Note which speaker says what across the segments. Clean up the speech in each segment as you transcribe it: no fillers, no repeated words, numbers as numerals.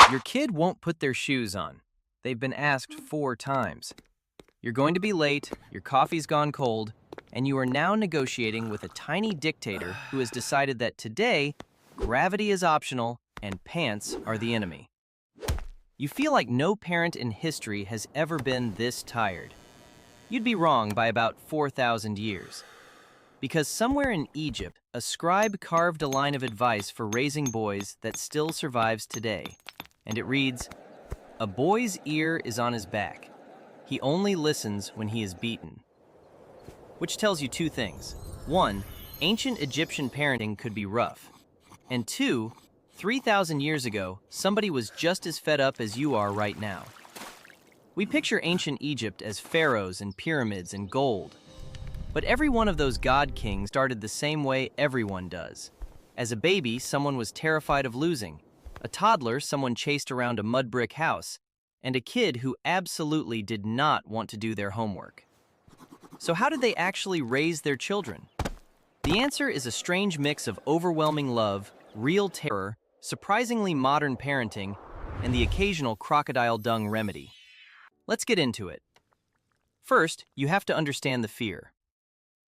Speaker 1: Your kid won't put their shoes on. They've been asked 4 times. You're going to be late, your coffee's gone cold, and you are now negotiating with a tiny dictator who has decided that today, gravity is optional and pants are the enemy. You feel like no parent in history has ever been this tired. You'd be wrong by about 4,000 years. Because somewhere in Egypt, a scribe carved a line of advice for raising boys that still survives today. And it reads, "A boy's ear is on his back. He only listens when he is beaten." Which tells you 2 things. 1, ancient Egyptian parenting could be rough. And 2, 3,000 years ago, somebody was just as fed up as you are right now. We picture ancient Egypt as pharaohs and pyramids and gold. But every one of those god kings started the same way everyone does. As a baby, someone was terrified of losing. A toddler, someone chased around a mud brick house. And a kid who absolutely did not want to do their homework. So how did they actually raise their children? The answer is a strange mix of overwhelming love, real terror, surprisingly modern parenting, and the occasional crocodile-dung remedy. Let's get into it. First, you have to understand the fear.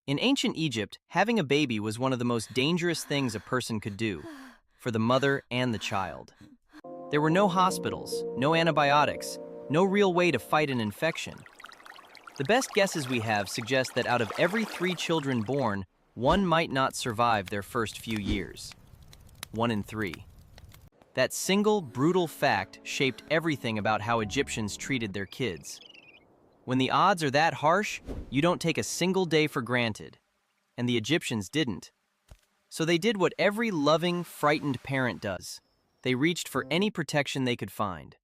Speaker 1: In ancient Egypt, having a baby was one of the most dangerous things a person could do, for the mother and the child. There were no hospitals, no antibiotics, no real way to fight an infection. The best guesses we have suggest that out of every 3 children born, 1 might not survive their first few years. 1 in 3. That single, brutal fact shaped everything about how Egyptians treated their kids. When the odds are that harsh, you don't take a single day for granted. And the Egyptians didn't. So they did what every loving, frightened parent does. They reached for any protection they could find.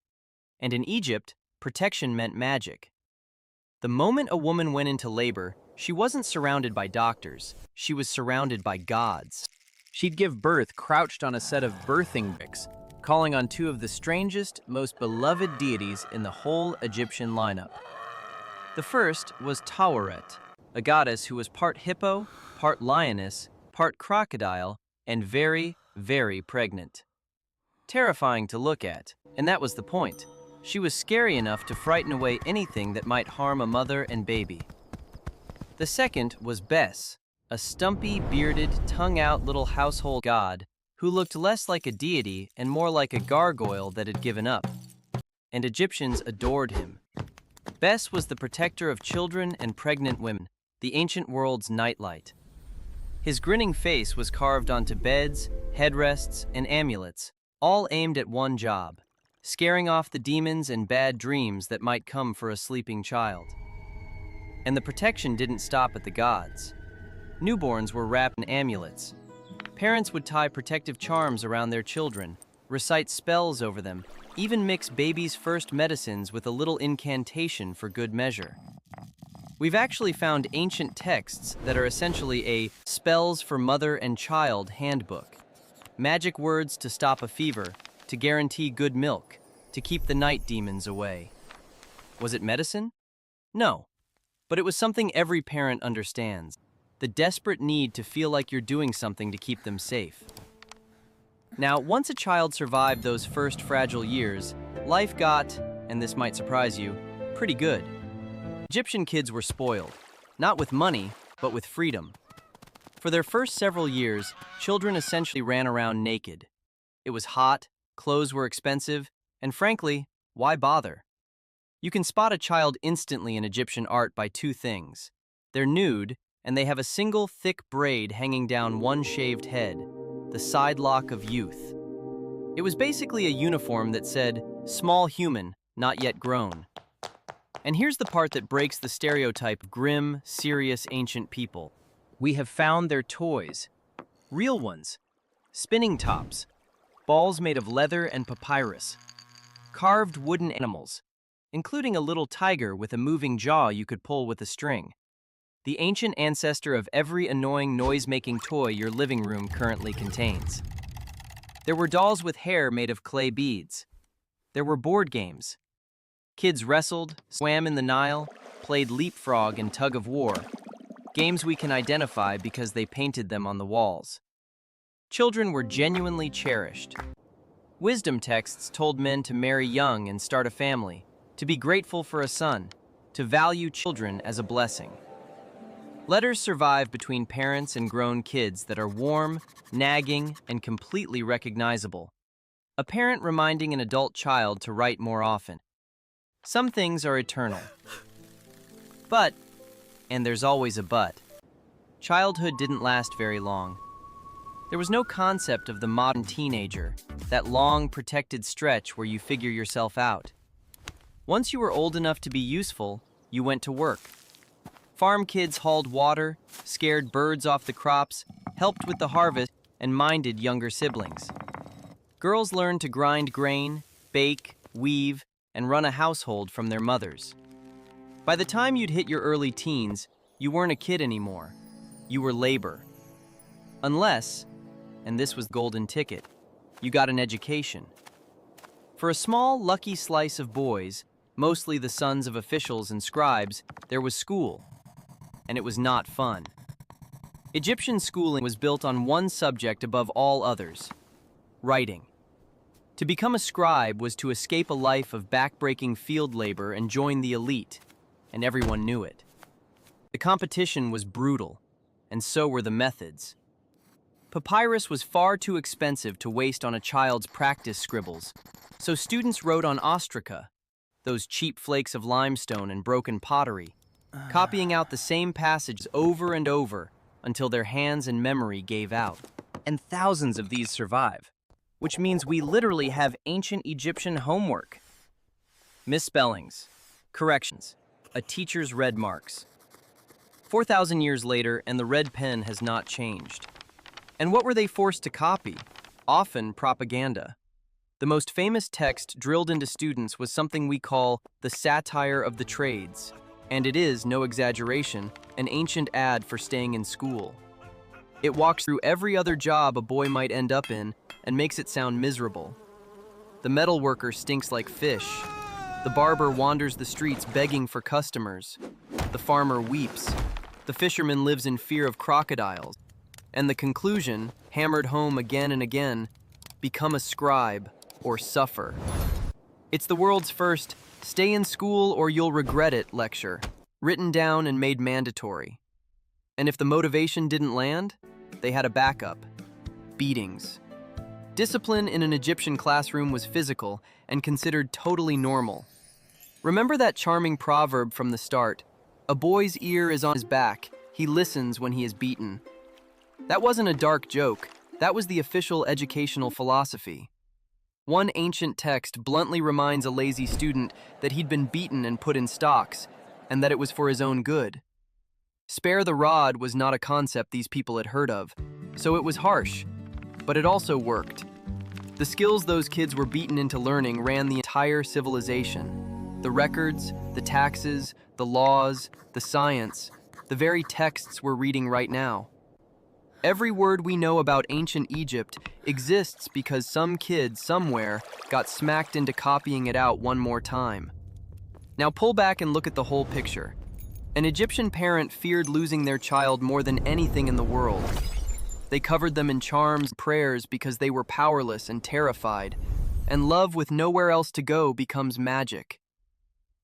Speaker 1: And in Egypt, protection meant magic. The moment a woman went into labor, she wasn't surrounded by doctors. She was surrounded by gods. She'd give birth crouched on a set of birthing bricks, calling on 2 of the strangest, most beloved deities in the whole Egyptian lineup. The first was Taweret, a goddess who was part hippo, part lioness, part crocodile, and very, very pregnant. Terrifying to look at, and that was the point. She was scary enough to frighten away anything that might harm a mother and baby. The second was Bes, a stumpy, bearded, tongue-out little household god who looked less like a deity and more like a gargoyle that had given up. And Egyptians adored him. Bes was the protector of children and pregnant women, the ancient world's nightlight. His grinning face was carved onto beds, headrests, and amulets, all aimed at one job, scaring off the demons and bad dreams that might come for a sleeping child. And the protection didn't stop at the gods. Newborns were wrapped in amulets. Parents would tie protective charms around their children, recite spells over them, even mix babies' first medicines with a little incantation for good measure. We've actually found ancient texts that are essentially a spells for mother and child handbook. Magic words to stop a fever, to guarantee good milk, to keep the night demons away. Was it medicine? No. But it was something every parent understands. The desperate need to feel like you're doing something to keep them safe. Now, once a child survived those first fragile years, life got, and this might surprise you, pretty good. Egyptian kids were spoiled, not with money, but with freedom. For their first several years, children essentially ran around naked. It was hot, clothes were expensive, and frankly, why bother? You can spot a child instantly in Egyptian art by 2 things. They're nude, and they have a single thick braid hanging down one shaved head, the side lock of youth. It was basically a uniform that said, "Small human, not yet grown." And here's the part that breaks the stereotype of grim, serious ancient people. We have found their toys. Real ones. Spinning tops. Balls made of leather and papyrus. Carved wooden animals, including a little tiger with a moving jaw you could pull with a string. The ancient ancestor of every annoying noise-making toy your living room currently contains. There were dolls with hair made of clay beads. There were board games. Kids wrestled, swam in the Nile, played leapfrog and tug of war. Games we can identify because they painted them on the walls. Children were genuinely cherished. Wisdom texts told men to marry young and start a family, to be grateful for a son, to value children as a blessing. Letters survive between parents and grown kids that are warm, nagging, and completely recognizable. A parent reminding an adult child to write more often. Some things are eternal. But, and there's always a but, childhood didn't last very long. There was no concept of the modern teenager, that long, protected stretch where you figure yourself out. Once you were old enough to be useful, you went to work. Farm kids hauled water, scared birds off the crops, helped with the harvest, and minded younger siblings. Girls learned to grind grain, bake, weave, and run a household from their mothers. By the time you'd hit your early teens, you weren't a kid anymore. You were labor. Unless, and this was the golden ticket, you got an education. For a small, lucky slice of boys, mostly the sons of officials and scribes, there was school. And it was not fun. Egyptian schooling was built on one subject above all others: writing. To become a scribe was to escape a life of backbreaking field labor and join the elite, and everyone knew it. The competition was brutal, and so were the methods. Papyrus was far too expensive to waste on a child's practice scribbles, so students wrote on ostraca, those cheap flakes of limestone and broken pottery, copying out the same passages over and over until their hands and memory gave out. And thousands of these survive, which means we literally have ancient Egyptian homework. Misspellings, corrections, a teacher's red marks. 4,000 years later, and the red pen has not changed. And what were they forced to copy? Often propaganda. The most famous text drilled into students was something we call the satire of the trades. And it is, no exaggeration, an ancient ad for staying in school. It walks through every other job a boy might end up in and makes it sound miserable. The metal worker stinks like fish. The barber wanders the streets begging for customers. The farmer weeps. The fisherman lives in fear of crocodiles. And the conclusion, hammered home again and again, become a scribe or suffer. It's the world's first "stay in school or you'll regret it" lecture, written down and made mandatory. And if the motivation didn't land, they had a backup: beatings. Discipline in an Egyptian classroom was physical and considered totally normal. Remember that charming proverb from the start: "A boy's ear is on his back, he listens when he is beaten." That wasn't a dark joke, that was the official educational philosophy. One ancient text bluntly reminds a lazy student that he'd been beaten and put in stocks, and that it was for his own good. Spare the rod was not a concept these people had heard of, so it was harsh, but it also worked. The skills those kids were beaten into learning ran the entire civilization. The records, the taxes, the laws, the science, the very texts we're reading right now. Every word we know about ancient Egypt exists because some kid somewhere got smacked into copying it out one more time. Now pull back and look at the whole picture. An Egyptian parent feared losing their child more than anything in the world. They covered them in charms and prayers because they were powerless and terrified, and love with nowhere else to go becomes magic.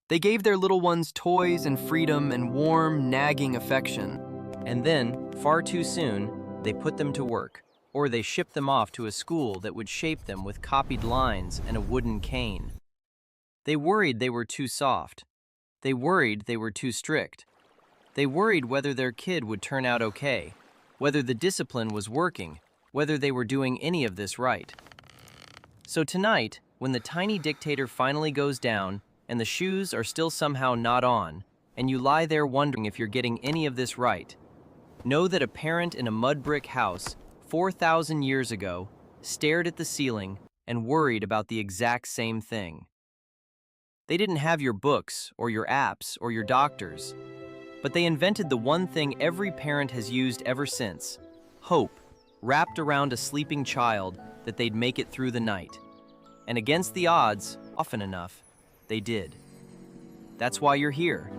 Speaker 1: They gave their little ones toys and freedom and warm, nagging affection. And then, far too soon, they put them to work, or they shipped them off to a school that would shape them with copied lines and a wooden cane. They worried they were too soft. They worried they were too strict. They worried whether their kid would turn out okay, whether the discipline was working, whether they were doing any of this right. So tonight, when the tiny dictator finally goes down and the shoes are still somehow not on, and you lie there wondering if you're getting any of this right, know that a parent in a mud brick house 4,000 years ago stared at the ceiling and worried about the exact same thing. They didn't have your books or your apps or your doctors, but they invented the one thing every parent has used ever since: hope, wrapped around a sleeping child that they'd make it through the night. And against the odds, often enough, they did. That's why you're here.